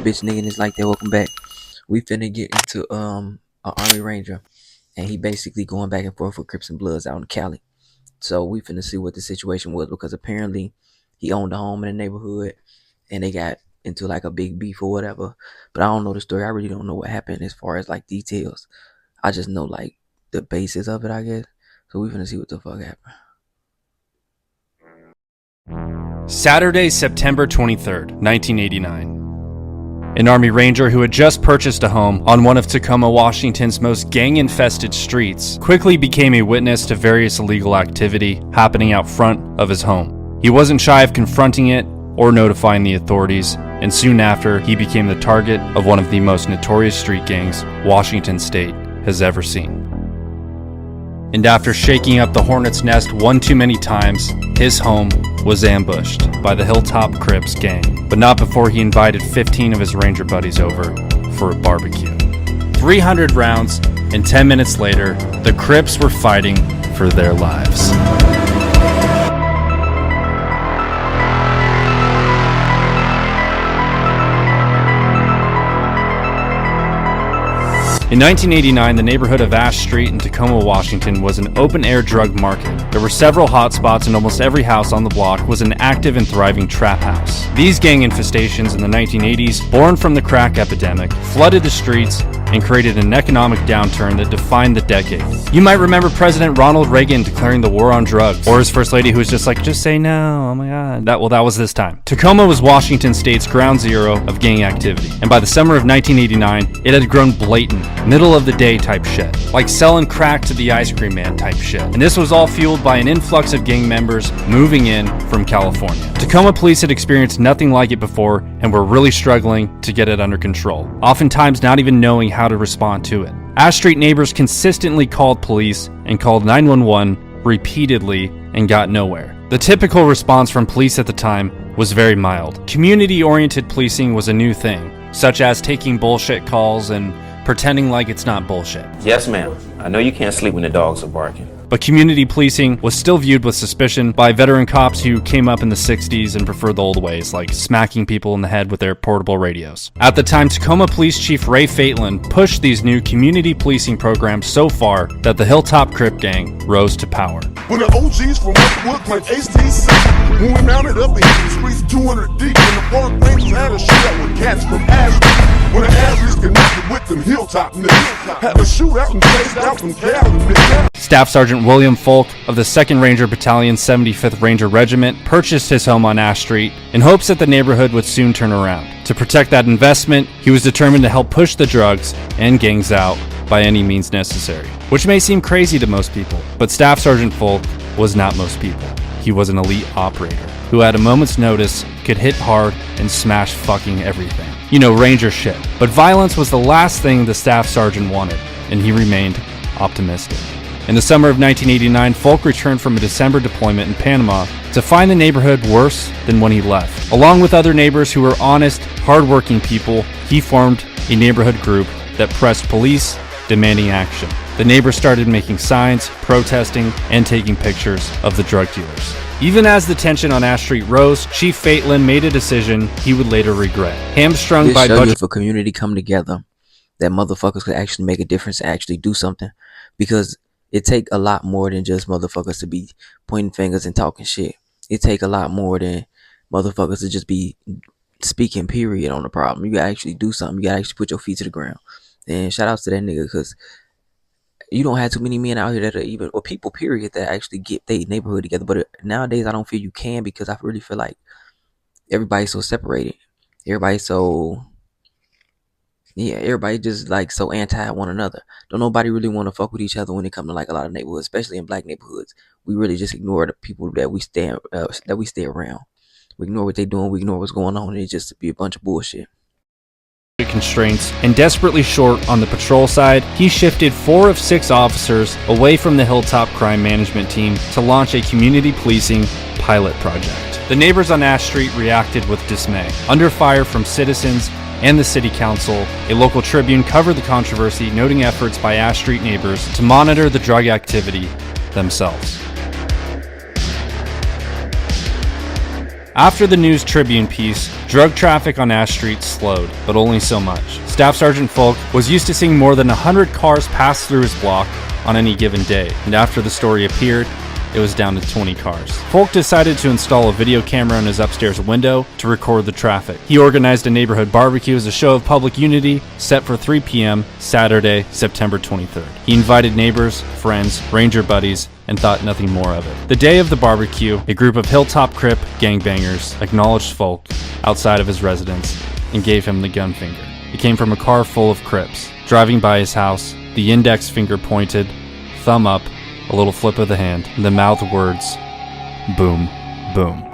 bitch nigga? And it's like that. Welcome back. We finna get into an Army Ranger, and he basically going back and forth with Crips and Bloods out in Cali. So we finna see what the situation was, because apparently he owned a home in the neighborhood, and they got into like a big beef or whatever. But I don't know the story. I really don't know what happened as far as like details. I just know like the basis of it, I guess. So we finna see what the fuck happened. Saturday, September 23rd, 1989. An Army Ranger who had just purchased a home on one of Tacoma, Washington's most gang-infested streets quickly became a witness to various illegal activity happening out front of his home. He wasn't shy of confronting it or notifying the authorities, and soon after, he became the target of one of the most notorious street gangs Washington State has ever seen. And after shaking up the hornet's nest one too many times, his home was ambushed by the Hilltop Crips gang, but not before he invited 15 of his Ranger buddies over for a barbecue. 300 rounds, and 10 minutes later, the Crips were fighting for their lives. In 1989, the neighborhood of Ash Street in Tacoma, Washington was an open-air drug market. There were several hotspots, and almost every house on the block was an active and thriving trap house. These gang infestations in the 1980s, born from the crack epidemic, flooded the streets and created an economic downturn that defined the decade. You might remember President Ronald Reagan declaring the war on drugs, or his first lady who was just like, just say no, oh my god. That was this time. Tacoma was Washington State's ground zero of gang activity, and by the summer of 1989, it had grown blatant, middle of the day type shit, like selling crack to the ice cream man type shit. And this was all fueled by an influx of gang members moving in from California. Tacoma police had experienced nothing like it before and were really struggling to get it under control, oftentimes not even knowing how to respond to it. Ash Street neighbors consistently called police and called 911 repeatedly and got nowhere. The typical response from police at the time was very mild. Community-oriented policing was a new thing, such as taking bullshit calls and pretending like it's not bullshit. Yes, ma'am. I know you can't sleep when the dogs are barking. But community policing was still viewed with suspicion by veteran cops who came up in the 60s and preferred the old ways, like smacking people in the head with their portable radios. At the time, Tacoma Police Chief Ray Fatelin pushed these new community policing programs so far that the Hilltop Crip Gang rose to power. When the OGs from Westwood claimed HTC, when we mounted up in the streets 200 deep, when the Park Rangers had a shootout with cats from Ashland, when the Ashlands connected with them Hilltop niggas, had a shootout and chased out from Cali niggas. Staff Sergeant William Folk of the 2nd Ranger Battalion 75th Ranger Regiment purchased his home on Ash Street in hopes that the neighborhood would soon turn around. To protect that investment, he was determined to help push the drugs and gangs out by any means necessary. Which may seem crazy to most people, but Staff Sergeant Folk was not most people. He was an elite operator who at a moment's notice could hit hard and smash fucking everything. You know, Ranger shit. But violence was the last thing the Staff Sergeant wanted, and he remained optimistic. In the summer of 1989, Folk returned from a December deployment in Panama to find the neighborhood worse than when he left. Along with other neighbors who were honest, hardworking people, he formed a neighborhood group that pressed police, demanding action. The neighbors started making signs, protesting, and taking pictures of the drug dealers. Even as the tension on Ash Street rose, Chief Fatelin made a decision he would later regret. Hamstrung by budget. If a community come together, that motherfuckers could actually make a difference and actually do something, because it take a lot more than just motherfuckers to be pointing fingers and talking shit. It take a lot more than motherfuckers to just be speaking period on the problem. You gotta actually do something. You gotta actually put your feet to the ground. And shout outs to that nigga, because you don't have too many men out here that are even, or people period, that actually get their neighborhood together. But nowadays I don't feel you can, because I really feel like everybody's so separated. Everybody just like so anti one another. Don't nobody really want to fuck with each other when it comes to like a lot of neighborhoods, especially in black neighborhoods. We really just ignore the people that we stay around. We ignore what they doing. We ignore what's going on. And it just be a bunch of bullshit. Constraints and desperately short on the patrol side, he shifted 4 of 6 officers away from the Hilltop Crime Management Team to launch a community policing pilot project. The neighbors on Ash Street reacted with dismay. Under fire from citizens and the city council, a local Tribune covered the controversy, noting efforts by Ash Street neighbors to monitor the drug activity themselves. After the News Tribune piece, drug traffic on Ash Street slowed, but only so much. Staff Sergeant Folk was used to seeing more than 100 cars pass through his block on any given day, and after the story appeared, it was down to 20 cars. Folk decided to install a video camera in his upstairs window to record the traffic. He organized a neighborhood barbecue as a show of public unity set for 3 p.m. Saturday, September 23rd. He invited neighbors, friends, ranger buddies, and thought nothing more of it. The day of the barbecue, a group of Hilltop Crip gangbangers acknowledged Folk outside of his residence and gave him the gun finger. It came from a car full of Crips. Driving by his house, the index finger pointed, thumb up, a little flip of the hand, and the mouth words, boom, boom.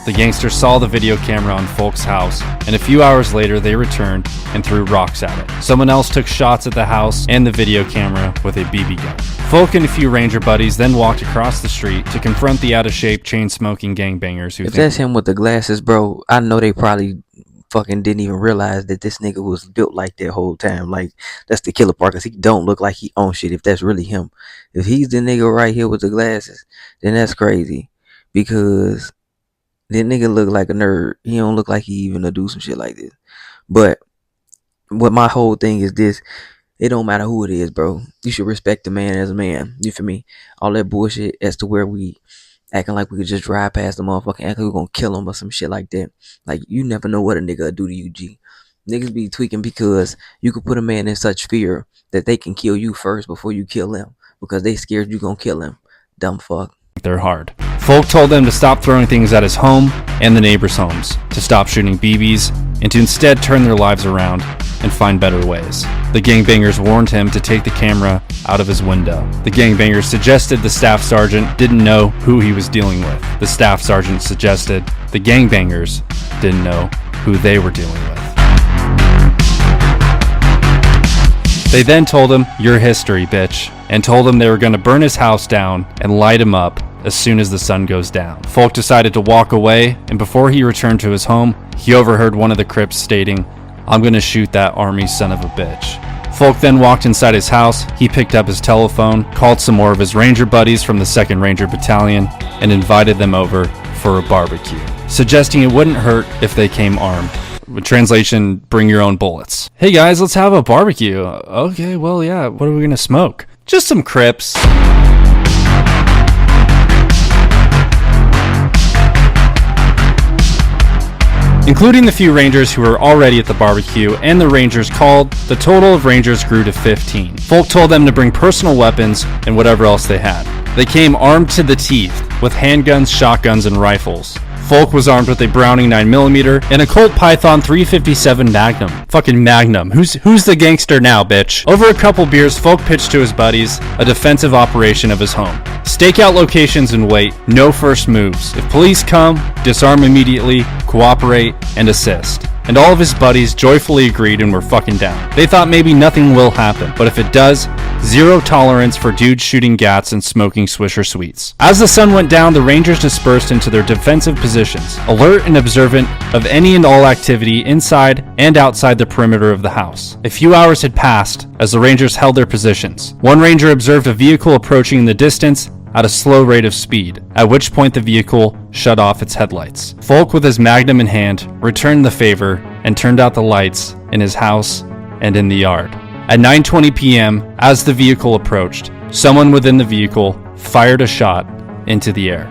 The gangsters saw the video camera on Folk's house, and a few hours later they returned and threw rocks at it. Someone else took shots at the house and the video camera with a BB gun. Folk and a few ranger buddies then walked across the street to confront the out-of-shape, chain-smoking gangbangers who If that's him with the glasses, bro, I know they probably fucking didn't even realize that this nigga was built like that whole time. Like, that's the killer part, because he don't look like he owns shit if that's really him. If he's the nigga right here with the glasses, then that's crazy, because that nigga look like a nerd. He don't look like he even to do some shit like this. But what my whole thing is this: it don't matter who it is, bro. You should respect the man as a man. You feel me? All that bullshit as to where we acting like we could just drive past the motherfucker, acting like we're gonna kill him or some shit like that. Like, you never know what a nigga will do to you, G. Niggas be tweaking because you could put a man in such fear that they can kill you first before you kill them, because they scared you gonna kill him. Dumb fuck. they're hard. Folk told them to stop throwing things at his home and the neighbors' homes, to stop shooting BBs, and to instead turn their lives around and find better ways. The gangbangers warned him to take the camera out of his window. The gangbangers suggested the staff sergeant didn't know who he was dealing with. The staff sergeant suggested the gangbangers didn't know who they were dealing with. They then told him, "Your history, bitch," and told him they were going to burn his house down and light him up as soon as the sun goes down. Folk decided to walk away, and before he returned to his home, he overheard one of the Crips stating, "I'm going to shoot that army son of a bitch." Folk then walked inside his house. He picked up his telephone, called some more of his ranger buddies from the 2nd Ranger Battalion, and invited them over for a barbecue, suggesting it wouldn't hurt if they came armed. Translation, bring your own bullets. "Hey guys, let's have a barbecue." "Okay, well, yeah, what are we gonna smoke?" "Just some Crips." Including the few rangers who were already at the barbecue and the rangers called, the total of rangers grew to 15. Folk told them to bring personal weapons and whatever else they had. They came armed to the teeth with handguns, shotguns, and rifles. Folk was armed with a Browning 9mm and a Colt Python 357 Magnum. Fucking Magnum. Who's the gangster now, bitch? Over a couple beers, Folk pitched to his buddies a defensive operation of his home. Stake out locations and wait. No first moves. If police come, disarm immediately, cooperate, and assist. And all of his buddies joyfully agreed and were fucking down. They thought maybe nothing will happen, but if it does, zero tolerance for dudes shooting gats and smoking Swisher Sweets. As the sun went down, the rangers dispersed into their defensive positions, alert and observant of any and all activity inside and outside the perimeter of the house. A few hours had passed as the rangers held their positions. One ranger observed a vehicle approaching in the distance at a slow rate of speed, at which point the vehicle shut off its headlights. Folk, with his Magnum in hand, returned the favor and turned out the lights in his house and in the yard. At 9:20 p.m., as the vehicle approached, someone within the vehicle fired a shot into the air.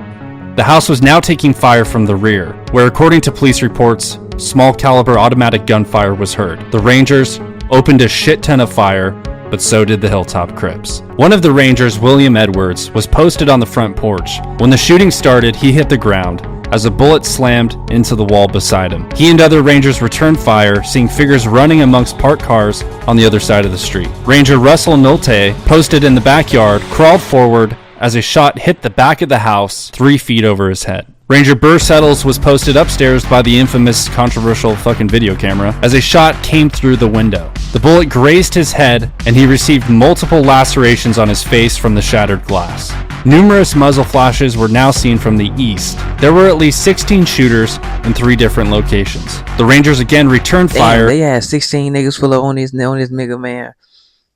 The house was now taking fire from the rear, where, according to police reports, small caliber automatic gunfire was heard. The Rangers opened a shit ton of fire, but so did the Hilltop Crips. One of the Rangers, William Edwards, was posted on the front porch. When the shooting started, he hit the ground as a bullet slammed into the wall beside him. He and other Rangers returned fire, seeing figures running amongst parked cars on the other side of the street. Ranger Russell Nolte, posted in the backyard, crawled forward as a shot hit the back of the house 3 feet over his head. Ranger Burr Settles was posted upstairs by the infamous controversial fucking video camera as a shot came through the window. The bullet grazed his head and he received multiple lacerations on his face from the shattered glass. Numerous muzzle flashes were now seen from the east. There were at least 16 shooters in 3 different locations. The Rangers again returned fire. They had 16 niggas pull up on this nigga, man.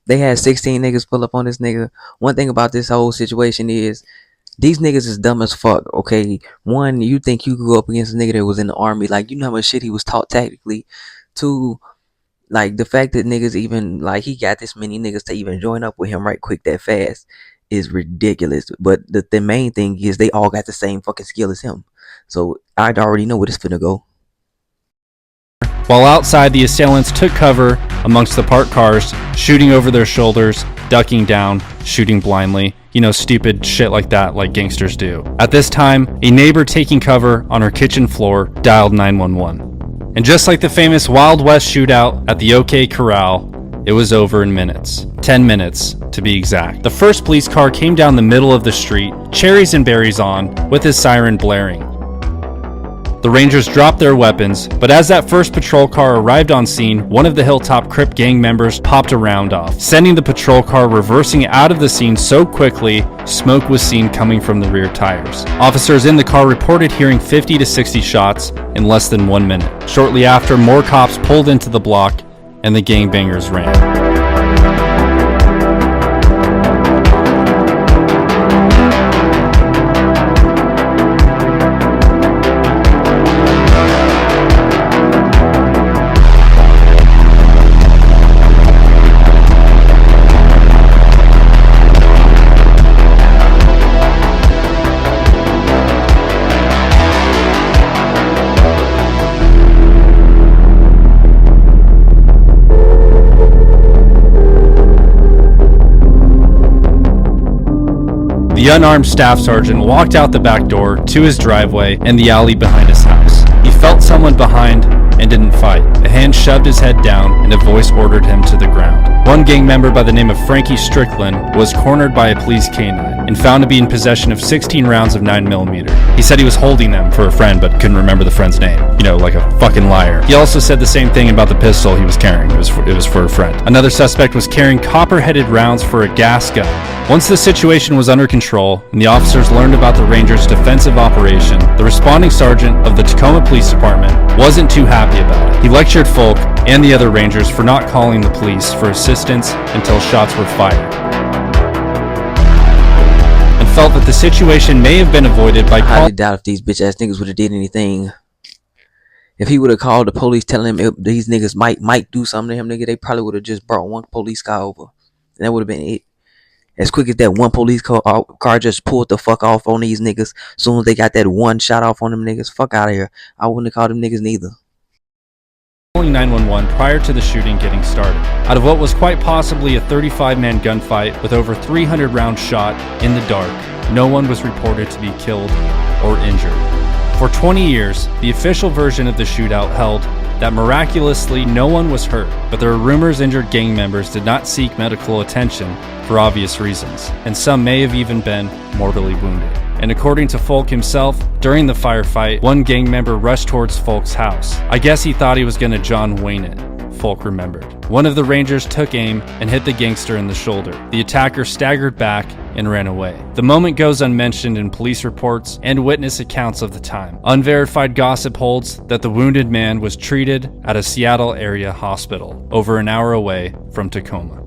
They had 16 niggas pull up on this nigga. One thing about this whole situation is these niggas is dumb as fuck, okay? One, you think you could go up against a nigga that was in the army. Like, you know how much shit he was taught tactically. Two, like, the fact that niggas even, like, he got this many niggas to even join up with him right quick that fast is ridiculous. But the main thing is they all got the same fucking skill as him. So, I already know where it's finna go. While outside, the assailants took cover amongst the parked cars, shooting over their shoulders, ducking down, shooting blindly. You know, stupid shit like that, like gangsters do. At this time, a neighbor taking cover on her kitchen floor dialed 911. And just like the famous Wild West shootout at the OK Corral, it was over in minutes. 10 minutes, to be exact. The first police car came down the middle of the street, cherries and berries on, with his siren blaring. The Rangers dropped their weapons, but as that first patrol car arrived on scene, one of the Hilltop Crip gang members popped a round off, sending the patrol car reversing out of the scene so quickly, smoke was seen coming from the rear tires. Officers in the car reported hearing 50 to 60 shots in less than 1 minute. Shortly after, more cops pulled into the block, and the gangbangers ran. The unarmed staff sergeant walked out the back door to his driveway and the alley behind his house. He felt someone behind and didn't fight. A hand shoved his head down and a voice ordered him to the ground. One gang member by the name of Frankie Strickland was cornered by a police canine and found to be in possession of 16 rounds of 9mm. He said he was holding them for a friend but couldn't remember the friend's name. You know, like a fucking liar. He also said the same thing about the pistol he was carrying. It was for a friend. Another suspect was carrying copper-headed rounds for a gas gun. Once the situation was under control and the officers learned about the Rangers' defensive operation, the responding sergeant of the Tacoma Police Department wasn't too happy about it. He lectured Folk and the other Rangers for not calling the police for assistance until shots were fired, and felt that the situation may have been avoided by I highly doubt if these bitch ass niggas would have did anything. If he would have called the police telling him these niggas might do something to him, nigga, they probably would have just brought one police car over. And that would have been it. As quick as that one police car just pulled the fuck off on these niggas, soon as they got that one shot off on them niggas, fuck out of here. I wouldn't have called them niggas neither. Calling 911 prior to the shooting getting started. Out of what was quite possibly a 35-man gunfight with over 300 rounds shot in the dark, no one was reported to be killed or injured. For 20 years, the official version of the shootout held that miraculously no one was hurt, but there were rumors injured gang members did not seek medical attention for obvious reasons, and some may have even been mortally wounded. And according to Folk himself, during the firefight, one gang member rushed towards Folk's house. I guess he thought he was gonna John Wayne it, Folk remembered. One of the Rangers took aim and hit the gangster in the shoulder. The attacker staggered back and ran away. The moment goes unmentioned in police reports and witness accounts of the time. Unverified gossip holds that the wounded man was treated at a Seattle area hospital, over an hour away from Tacoma.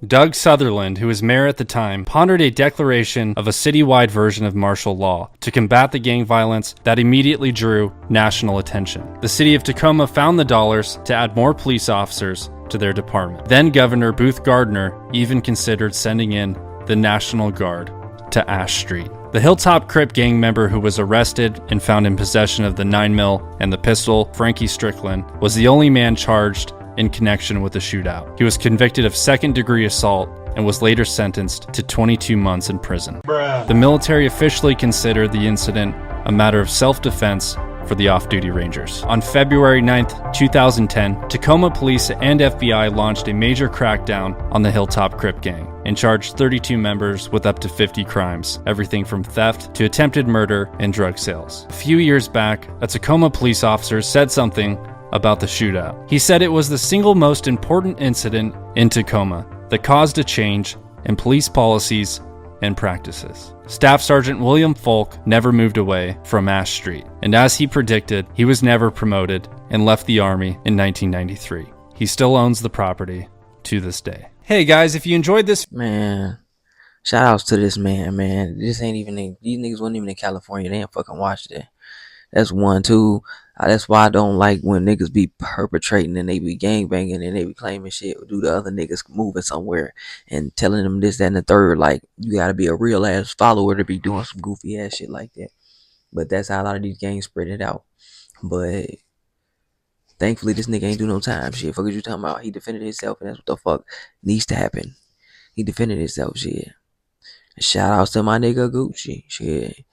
Doug Sutherland, who was mayor at the time, pondered a declaration of a citywide version of martial law to combat the gang violence that immediately drew national attention. The city of Tacoma found the dollars to add more police officers to their department. Then Governor Booth Gardner even considered sending in the National Guard to Ash Street. The Hilltop Crip gang member who was arrested and found in possession of the 9mm and the pistol, Frankie Strickland, was the only man charged in connection with the shootout. He was convicted of second-degree assault and was later sentenced to 22 months in prison. The military officially considered the incident a matter of self-defense for the off-duty Rangers. On February 9th, 2010, Tacoma police and FBI launched a major crackdown on the Hilltop Crip gang and charged 32 members with up to 50 crimes, everything from theft to attempted murder and drug sales. A few years back, a Tacoma police officer said something about the shootout. He said it was the single most important incident in Tacoma that caused a change in police policies and practices. Staff Sergeant William Folk never moved away from Ash Street, and as he predicted, he was never promoted and left the Army in 1993. He still owns the property to this day. Hey guys, if you enjoyed this, Man, shout outs to this man. This ain't even these niggas wasn't even in California. They ain't fucking watched it. That's one, two. That's why I don't like when niggas be perpetrating and they be gangbanging and they be claiming shit due to other niggas moving somewhere and telling them this, that, and the third. Like, you gotta be a real ass follower to be doing some goofy ass shit like that. But that's how a lot of these gangs spread it out. But thankfully, this nigga ain't do no time. Shit, fuck is you talking about? He defended himself, and that's what the fuck needs to happen. He defended himself, shit. Shout outs to my nigga Gucci, shit.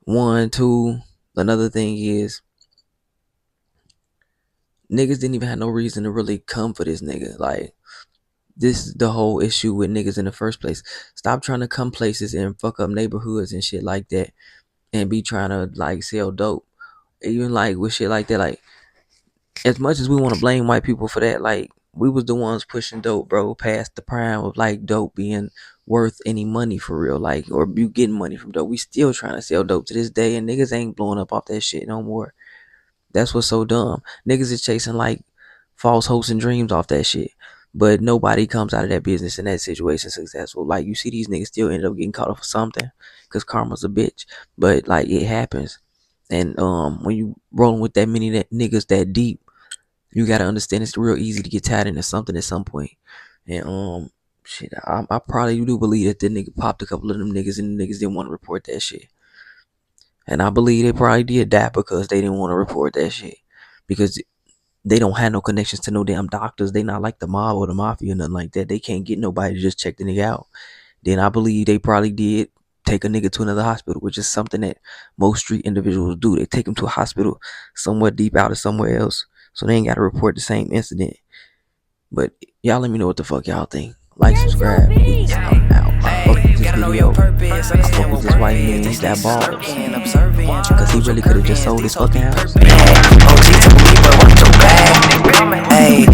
One, two. Another thing is, niggas didn't even have no reason to really come for this nigga. Like, this is the whole issue with niggas in the first place. Stop trying to come places and fuck up neighborhoods and shit like that and be trying to, like, sell dope. Even, like, with shit like that, like, as much as we want to blame white people for that, like, we was the ones pushing dope, bro, past the prime of, like, dope being worth any money for real, like, or you getting money from dope. We still trying to sell dope to this day, and niggas ain't blowing up off that shit no more. That's what's so dumb. Niggas is chasing, like, false hopes and dreams off that shit, but nobody comes out of that business in that situation successful. Like, you see these niggas still end up getting caught up for something because karma's a bitch, but, like, it happens. And when you rolling with that many niggas that deep, you gotta understand it's real easy to get tied into something at some point. And shit, I probably do believe that the nigga popped a couple of them niggas and the niggas didn't want to report that shit. And I believe they probably did that because they didn't want to report that shit. Because they don't have no connections to no damn doctors. They not like the mob or the mafia or nothing like that. They can't get nobody to just check the nigga out. Then I believe they probably did take a nigga to another hospital, which is something that most street individuals do. They take him to a hospital somewhere deep out or somewhere else, so they ain't got to report the same incident. But y'all let me know what the fuck y'all think. Like, subscribe. Peace. I'm out. I fuck with this video. I fuck with this white man. He got balls. Because he really could have just sold his fucking house. OG told me, but what's your bag? Hey,